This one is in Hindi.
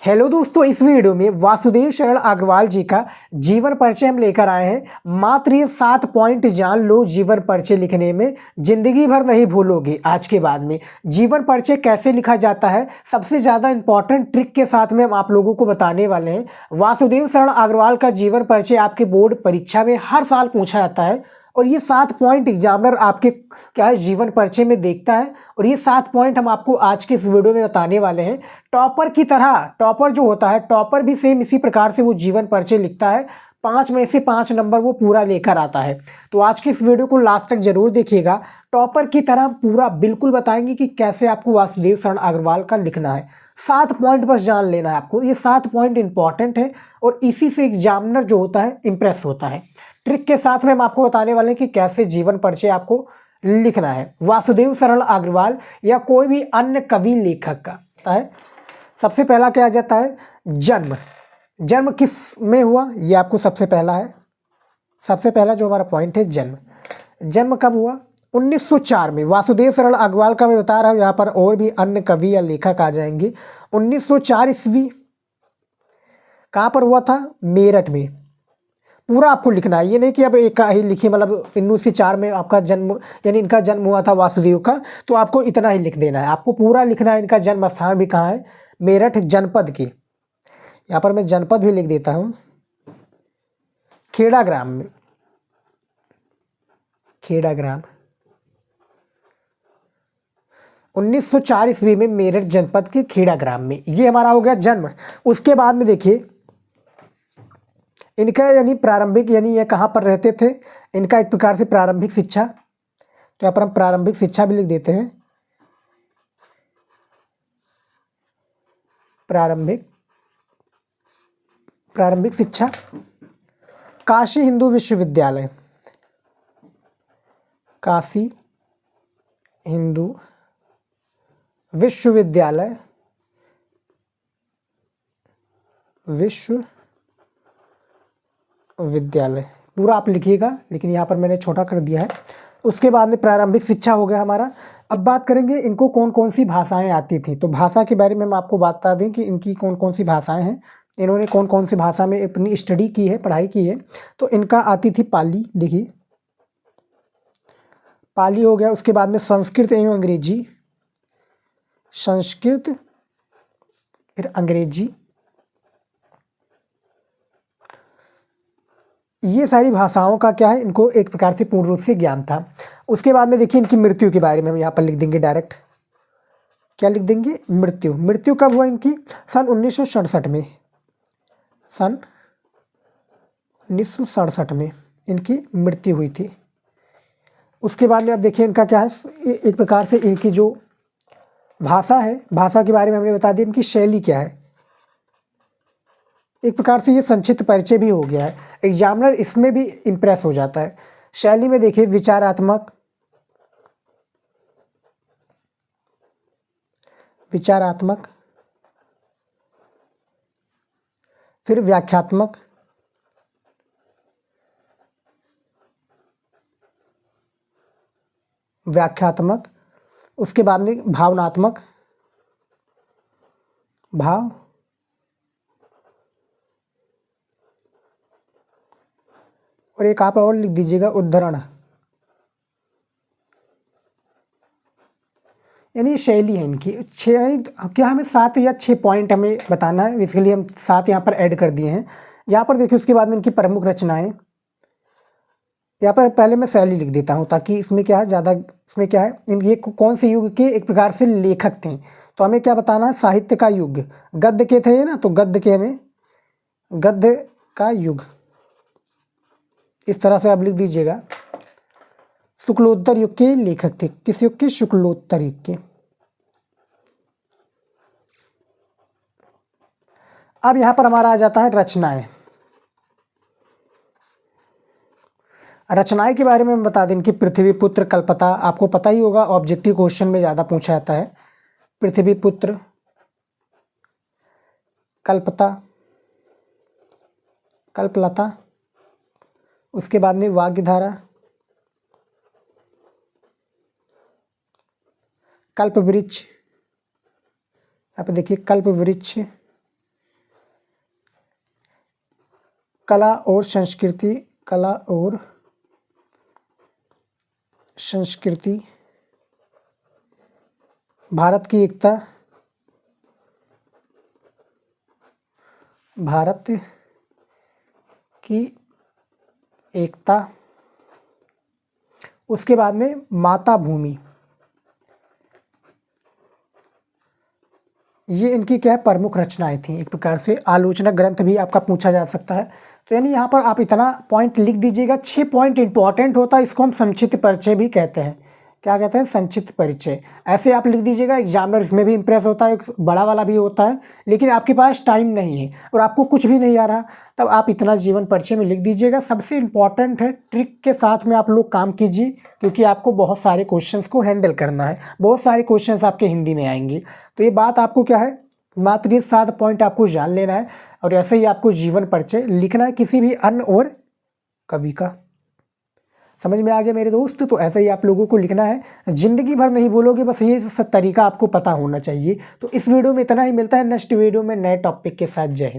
हेलो दोस्तों, इस वीडियो में वासुदेव शरण अग्रवाल जी का जीवन परिचय हम लेकर आए हैं। मात्र ये 7 पॉइंट जान लो, जीवन परिचय लिखने में जिंदगी भर नहीं भूलोगे। आज के बाद में जीवन परिचय कैसे लिखा जाता है, सबसे ज़्यादा इंपॉर्टेंट ट्रिक के साथ में हम आप लोगों को बताने वाले हैं। वासुदेव शरण अग्रवाल का जीवन परिचय आपके बोर्ड परीक्षा में हर साल पूछा जाता है और ये 7 पॉइंट एग्जामिनर आपके क्या है जीवन परिचय में देखता है और ये 7 पॉइंट हम आपको आज के इस वीडियो में बताने वाले हैं। टॉपर की तरह, टॉपर जो होता है, टॉपर भी सेम इसी प्रकार से वो जीवन परिचय लिखता है। 5 में से 5 नंबर वो पूरा लेकर आता है। तो आज की इस वीडियो को लास्ट तक जरूर देखिएगा। टॉपर की तरह पूरा बिल्कुल बताएंगे कि कैसे आपको वासुदेव शरण अग्रवाल का लिखना है। 7 पॉइंट बस जान लेना है आपको। ये 7 पॉइंट इंपॉर्टेंट है और इसी से एग्जामिनर जो होता है इंप्रेस होता है। ट्रिक के साथ में हम आपको बताने वाले हैं कि कैसे जीवन परिचय आपको लिखना है वासुदेव शरण अग्रवाल या कोई भी अन्य कवि लेखक का है। सबसे पहला क्या आ जाता है, जन्म। जन्म किस में हुआ, ये आपको सबसे पहला है। सबसे पहला जो हमारा पॉइंट है, जन्म। जन्म कब हुआ? 1904 में। वासुदेव शरण अग्रवाल का मैं बता रहा हूँ, यहाँ पर और भी अन्य कवि या लेखक आ जाएंगे। 1904 ईस्वी। कहाँ पर हुआ था? मेरठ में। पूरा आपको लिखना है, ये नहीं कि अब एक ही लिखिए, मतलब 1904 में आपका जन्म, यानी इनका जन्म हुआ था वासुदेव का, तो आपको इतना ही लिख देना है। आपको पूरा लिखना है। इनका जन्म स्थान भी कहाँ है? मेरठ जनपद की। यहाँ पर मैं जनपद भी लिख देता हूँ, खेड़ा ग्राम में। खेड़ा ग्राम। 1904 ईस्वी में मेरठ जनपद के खेड़ा ग्राम में। ये हमारा हो गया जन्म। उसके बाद में देखिए इनका यानी प्रारंभिक, यानी ये कहाँ पर रहते थे, इनका एक प्रकार से प्रारंभिक शिक्षा। तो यहाँ पर हम प्रारंभिक शिक्षा भी लिख देते हैं। प्रारंभिक शिक्षा काशी हिंदू विश्वविद्यालय। काशी हिंदू विश्वविद्यालय। विश्वविद्यालय पूरा आप लिखिएगा, लेकिन यहाँ पर मैंने छोटा कर दिया है। उसके बाद में प्रारंभिक शिक्षा हो गया हमारा। अब बात करेंगे इनको कौन कौन सी भाषाएं आती थी। तो भाषा के बारे में हम आपको बता दें कि इनकी कौन कौन सी भाषाएं हैं, इन्होंने कौन कौन सी भाषा में अपनी स्टडी की है, पढ़ाई की है। तो इनका आती थी पाली। देखिए पाली हो गया। उसके बाद में संस्कृत एवं अंग्रेजी। संस्कृत फिर अंग्रेजी। ये सारी भाषाओं का क्या है, इनको एक प्रकार से पूर्ण रूप से ज्ञान था। उसके बाद में देखिए इनकी मृत्यु के बारे में हम यहाँ पर लिख देंगे डायरेक्ट। क्या लिख देंगे? मृत्यु। मृत्यु कब हुआ इनकी? सन 1967 में। सन 1967 में इनकी मृत्यु हुई थी। उसके बाद में अब देखिए इनका क्या है, एक प्रकार से इनकी जो भाषा है, भाषा के बारे में हमने बता दिया। इनकी शैली क्या है, एक प्रकार से ये संक्षिप्त परिचय भी हो गया है। एग्जामिनर इसमें भी इंप्रेस हो जाता है। शैली में देखिए विचारात्मक, फिर व्याख्यात्मक, उसके बाद में भावनात्मक, और एक आप और लिख दीजिएगा उद्धरण। यानी शैली है इनकी। 6 क्या हमें 7 या 6 पॉइंट हमें बताना है, इसके लिए हम 7 यहाँ पर ऐड कर दिए हैं। यहाँ पर देखिए उसके बाद में इनकी प्रमुख रचनाएं। यहाँ पर पहले मैं शैली लिख देता हूँ, ताकि इसमें क्या है ज़्यादा, इसमें क्या है ये कौन से युग के एक प्रकार से लेखक थे। तो हमें क्या बताना है? साहित्य का युग। गद्य के थे ना, तो गद्य के हमें गद्य का युग इस तरह से आप लिख दीजिएगा। शुक्लोत्तर युग के लेखक थे। किस युग के? शुक्लोत्तर युग के। अब यहां पर हमारा आ जाता है रचनाएं। रचनाएं के बारे में हम बता दें कि पृथ्वीपुत्र, कल्पता, आपको पता ही होगा, ऑब्जेक्टिव क्वेश्चन में ज़्यादा पूछा जाता है। पृथ्वीपुत्र, कल्पता, कल्पलता। उसके बाद में वाग्धारा, कल्पवृक्ष। यहाँ पे देखिए कल्पवृक्ष, कला और संस्कृति, कला और संस्कृति, भारत की एकता, भारत की एकता, उसके बाद में माता भूमि, ये इनकी क्या है, प्रमुख रचनाएं थी। एक प्रकार से आलोचना ग्रंथ भी आपका पूछा जा सकता है। तो यानी यहाँ पर आप इतना पॉइंट लिख दीजिएगा। 6 पॉइंट इंपॉर्टेंट होता है, इसको हम संक्षिप्त परिचय भी कहते हैं। क्या कहते हैं? संक्षिप्त परिचय। ऐसे आप लिख दीजिएगा, एग्जामिनर इसमें भी इंप्रेस होता है, एक बड़ा वाला भी होता है। लेकिन आपके पास टाइम नहीं है और आपको कुछ भी नहीं आ रहा, तब आप इतना जीवन परिचय में लिख दीजिएगा। सबसे इम्पॉर्टेंट है, ट्रिक के साथ में आप लोग काम कीजिए, क्योंकि आपको बहुत सारे क्वेश्चंस को हैंडल करना है। बहुत सारे क्वेश्चंस आपके हिंदी में आएंगे। तो ये बात आपको क्या है, मात्र ये 7 पॉइंट आपको जान लेना है और ऐसे ही आपको जीवन परिचय लिखना है किसी भी अन्य और कवि का। समझ में आ गया मेरे दोस्त? तो ऐसे ही आप लोगों को लिखना है, जिंदगी भर नहीं बोलोगे, बस ये सब तरीका आपको पता होना चाहिए। तो इस वीडियो में इतना ही, मिलता है नेक्स्ट वीडियो में नए टॉपिक के साथ। जय हिंद।